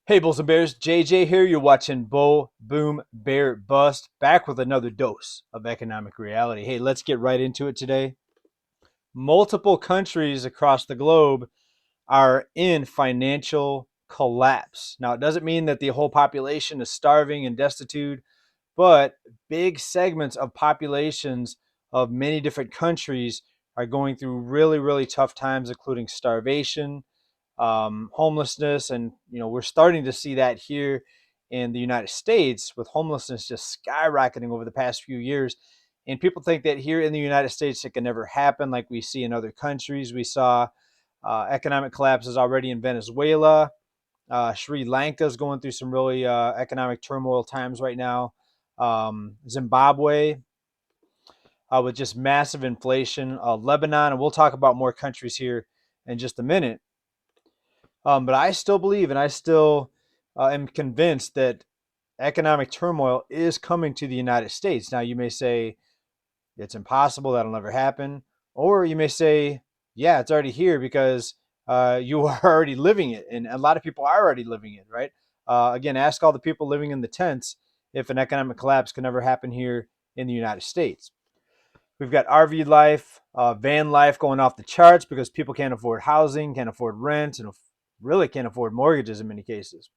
Hey Bulls and Bears, JJ here. You're watching Bull, Boom, Bear, Bust, back with another dose of economic reality. Hey, let's get right into it today. Multiple countries across the globe are in financial collapse. Now, it doesn't mean that the whole population is starving and destitute, but big segments of populations of many different countries are going through really, really tough times, including starvation, homelessness, and we're starting to see that here in the United States with homelessness just skyrocketing over the past few years. And people think that here in the United States it can never happen like we see in other countries. We saw economic collapses already in Venezuela. Sri Lanka is going through some really economic turmoil times right now. Zimbabwe with just massive inflation. Lebanon, and we'll talk about more countries here in just a minute. But I still believe and I still am convinced that economic turmoil is coming to the United States. Now, you may say it's impossible, that'll never happen. Or you may say, yeah, it's already here because you are already living it. And a lot of people are already living it, right? Again, ask all the people living in the tents if an economic collapse can ever happen here in the United States. We've got RV life, van life going off the charts because people can't afford housing, can't afford rent, and really can't afford mortgages in many cases.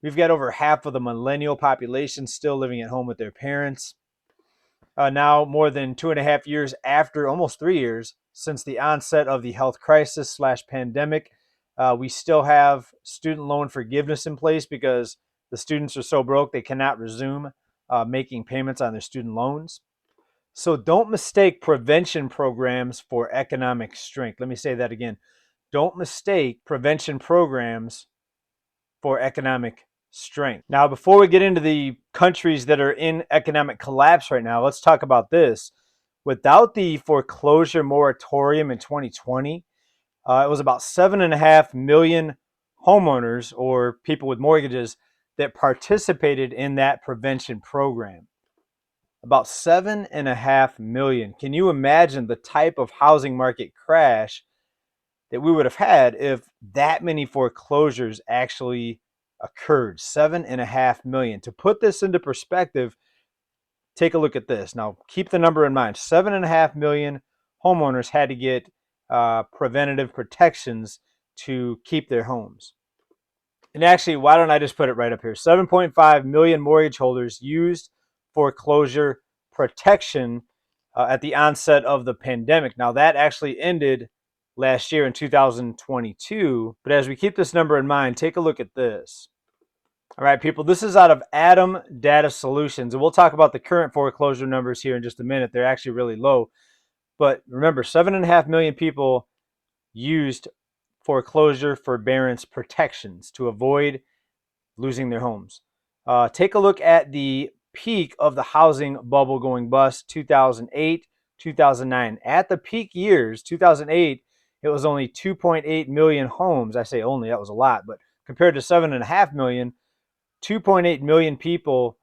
We've got over half of the millennial population still living at home with their parents. Now, more than 2.5 years after, almost 3 years since the onset of the health crisis / pandemic, we still have student loan forgiveness in place because the students are so broke they cannot resume making payments on their student loans. So don't mistake prevention programs for economic strength. Let me say that again. Don't mistake prevention programs for economic strength. Now, before we get into the countries that are in economic collapse right now, let's talk about this. Without the foreclosure moratorium in 2020, it was about 7.5 million homeowners or people with mortgages that participated in that prevention program. About 7.5 million. Can you imagine the type of housing market crash that we would have had if that many foreclosures actually occurred? 7.5 million. To put this into perspective, take a look at this. Now, keep the number in mind. 7.5 million homeowners had to get preventative protections to keep their homes. And actually, why don't I just put it right up here? 7.5 million mortgage holders used foreclosure protection at the onset of the pandemic. Now, that actually ended last year in 2022. But as we keep this number in mind, take a look at this. All right, people, this is out of Adam Data Solutions. And we'll talk about the current foreclosure numbers here in just a minute. They're actually really low. But remember, 7.5 million people used foreclosure forbearance protections to avoid losing their homes. Take a look at the peak of the housing bubble going bust, 2008, 2009. At the peak years, 2008, it was only 2.8 million homes. I say only, that was a lot, but compared to 7.5 million, 2.8 million people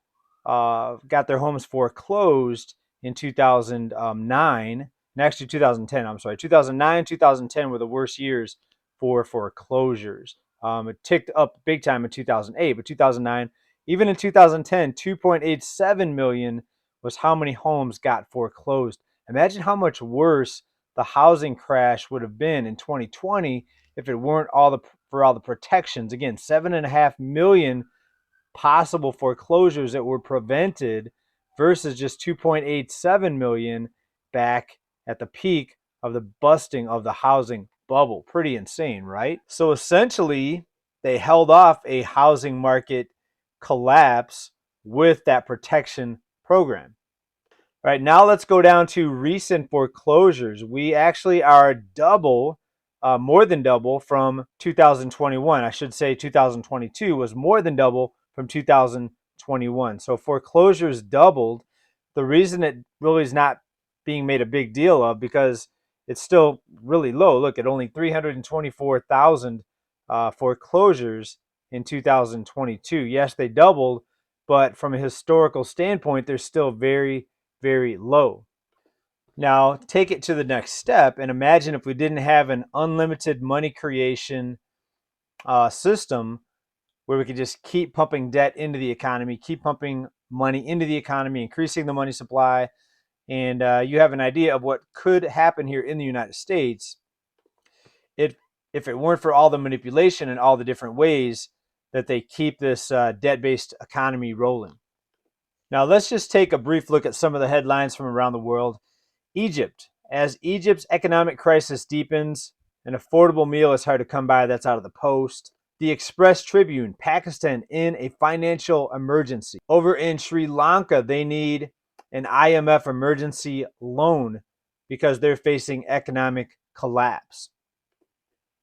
got their homes foreclosed in 2009, and actually 2010, I'm sorry, 2009, 2010 were the worst years for foreclosures. It ticked up big time in 2008, but 2009, even in 2010, 2.87 million was how many homes got foreclosed. Imagine how much worse the housing crash would have been in 2020 if it weren't for all the protections. Again, 7.5 million possible foreclosures that were prevented versus just 2.87 million back at the peak of the busting of the housing bubble. Pretty insane, right? So essentially, they held off a housing market collapse with that protection program. All right, now let's go down to recent foreclosures. We actually are double, more than double from 2021. I should say 2022 was more than double from 2021. So foreclosures doubled. The reason it really is not being made a big deal of because it's still really low. Look at only 324,000 foreclosures in 2022. Yes, they doubled, but from a historical standpoint, they're still very, very low. Now, take it to the next step and imagine if we didn't have an unlimited money creation system, where we could just keep pumping debt into the economy, keep pumping money into the economy, increasing the money supply. And you have an idea of what could happen here in the United States if it weren't for all the manipulation and all the different ways that they keep this debt-based economy rolling. Now, let's just take a brief look at some of the headlines from around the world. Egypt. As Egypt's economic crisis deepens, an affordable meal is hard to come by. That's out of the Post. The Express Tribune, Pakistan in a financial emergency. Over in Sri Lanka, they need an IMF emergency loan because they're facing economic collapse.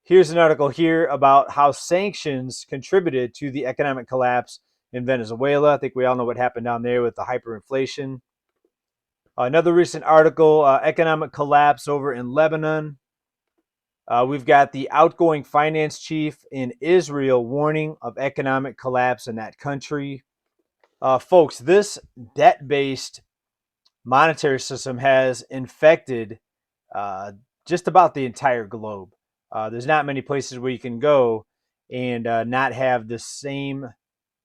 Here's an article here about how sanctions contributed to the economic collapse in Venezuela. I think we all know what happened down there with the hyperinflation. Another recent article, economic collapse over in Lebanon. We've got the outgoing finance chief in Israel warning of economic collapse in that country. Folks, this debt-based monetary system has infected just about the entire globe. There's not many places where you can go and not have the same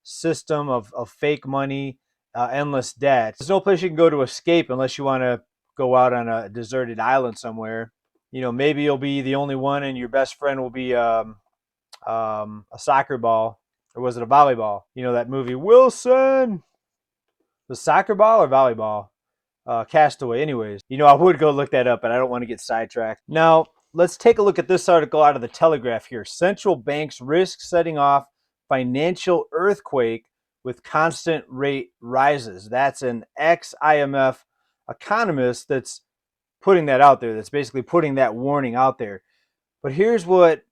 system of fake money, endless debt. There's no place you can go to escape unless you want to go out on a deserted island somewhere. You know, maybe you'll be the only one and your best friend will be a soccer ball. Or was it a volleyball? You know that movie, Wilson? The soccer ball or volleyball? Castaway. Anyways, you know, I would go look that up, but I don't want to get sidetracked. Now, let's take a look at this article out of the Telegraph here. Central banks risk setting off financial earthquake with constant rate rises. That's an ex-IMF economist that's putting that out there, that's basically putting that warning out there. But here's what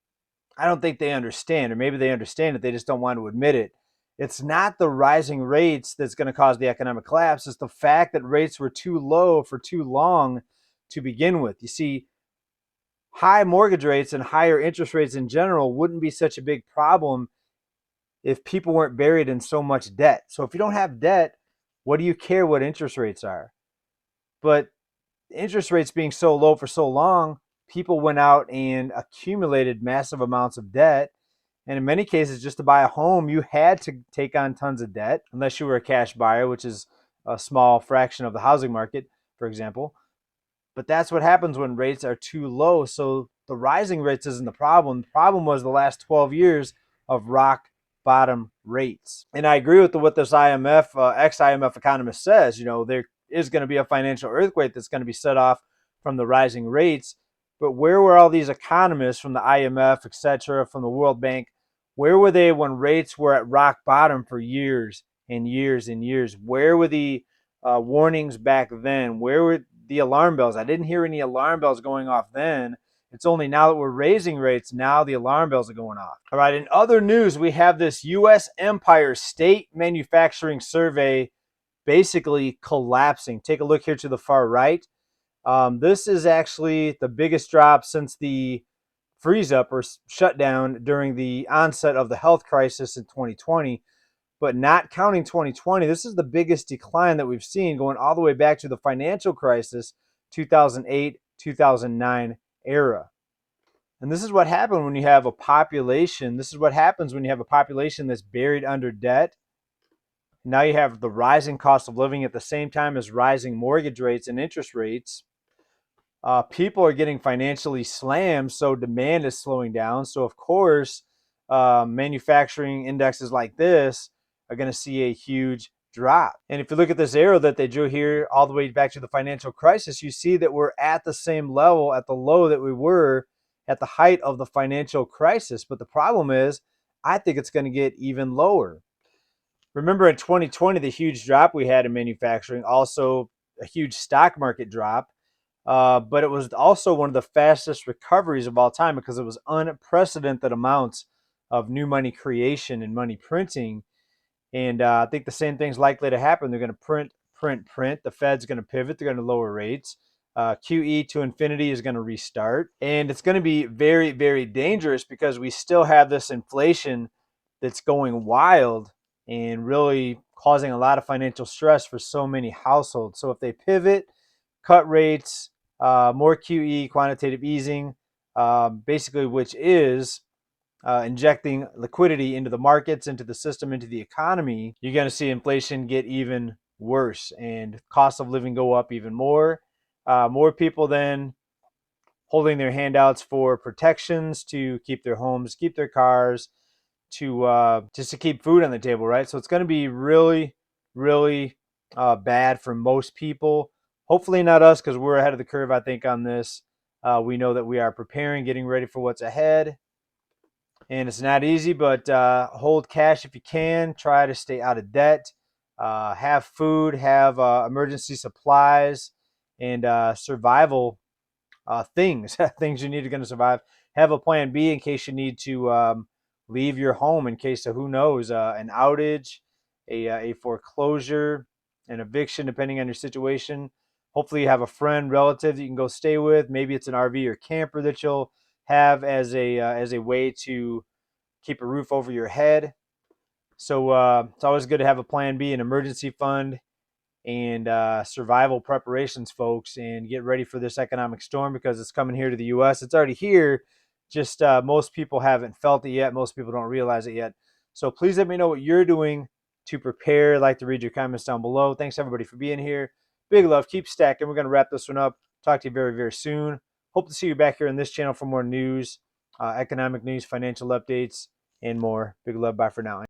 I don't think they understand, or maybe they understand it, they just don't want to admit it. It's not the rising rates that's going to cause the economic collapse. It's the fact that rates were too low for too long to begin with. You see, high mortgage rates and higher interest rates in general wouldn't be such a big problem if people weren't buried in so much debt. So if you don't have debt, what do you care what interest rates are? But interest rates being so low for so long, people went out and accumulated massive amounts of debt. And in many cases, just to buy a home, you had to take on tons of debt, unless you were a cash buyer, which is a small fraction of the housing market, for example. But that's what happens when rates are too low. So the rising rates isn't the problem. The problem was the last 12 years of rock bottom rates. And I agree with what this IMF, ex-IMF economist says. You know, there is going to be a financial earthquake that's going to be set off from the rising rates. But where were all these economists from the IMF, et cetera, from the World Bank? Where were they when rates were at rock bottom for years and years and years? Where were the warnings back then? Where were the alarm bells? I didn't hear any alarm bells going off then. It's only now that we're raising rates, now the alarm bells are going off. All right, in other news, we have this U.S. Empire State Manufacturing Survey basically collapsing. Take a look here to the far right. This is actually the biggest drop since the freeze up or shutdown during the onset of the health crisis in 2020. But not counting 2020, this is the biggest decline that we've seen going all the way back to the financial crisis, 2008, 2009 era. And this is what happened when you have a population. This is what happens when you have a population that's buried under debt. Now you have the rising cost of living at the same time as rising mortgage rates and interest rates. People are getting financially slammed, so demand is slowing down. So, of course, manufacturing indexes like this are going to see a huge drop. And if you look at this arrow that they drew here all the way back to the financial crisis, you see that we're at the same level, at the low that we were at the height of the financial crisis. But the problem is, I think it's going to get even lower. Remember in 2020, the huge drop we had in manufacturing, also a huge stock market drop. But it was also one of the fastest recoveries of all time because it was unprecedented amounts of new money creation and money printing. And I think the same thing's likely to happen. They're going to print. The Fed's going to pivot. They're going to lower rates. QE to infinity is going to restart. And it's going to be very, very dangerous because we still have this inflation that's going wild and really causing a lot of financial stress for so many households. So if they pivot, cut rates, more QE, quantitative easing, basically, which is injecting liquidity into the markets, into the system, into the economy, you're going to see inflation get even worse and cost of living go up even more. More people then holding their handouts for protections to keep their homes, keep their cars, to just to keep food on the table, right? So it's going to be really, really bad for most people. Hopefully not us, because we're ahead of the curve, I think, on this. We know that we are preparing, getting ready for what's ahead. And it's not easy, but hold cash if you can. Try to stay out of debt. Have food, have emergency supplies, and survival things, things you need to going to survive. Have a plan B in case you need to leave your home in case of who knows, an outage, a foreclosure, an eviction, depending on your situation. Hopefully, you have a friend, relative that you can go stay with. Maybe it's an RV or camper that you'll have as a way to keep a roof over your head. So it's always good to have a plan B, an emergency fund, and survival preparations, folks, and get ready for this economic storm because it's coming here to the U.S. It's already here. Just most people haven't felt it yet. Most people don't realize it yet. So please let me know what you're doing to prepare. I'd like to read your comments down below. Thanks everybody for being here. Big love. Keep stacking. We're going to wrap this one up. Talk to you very, very soon. Hope to see you back here on this channel for more news, economic news, financial updates, and more. Big love. Bye for now.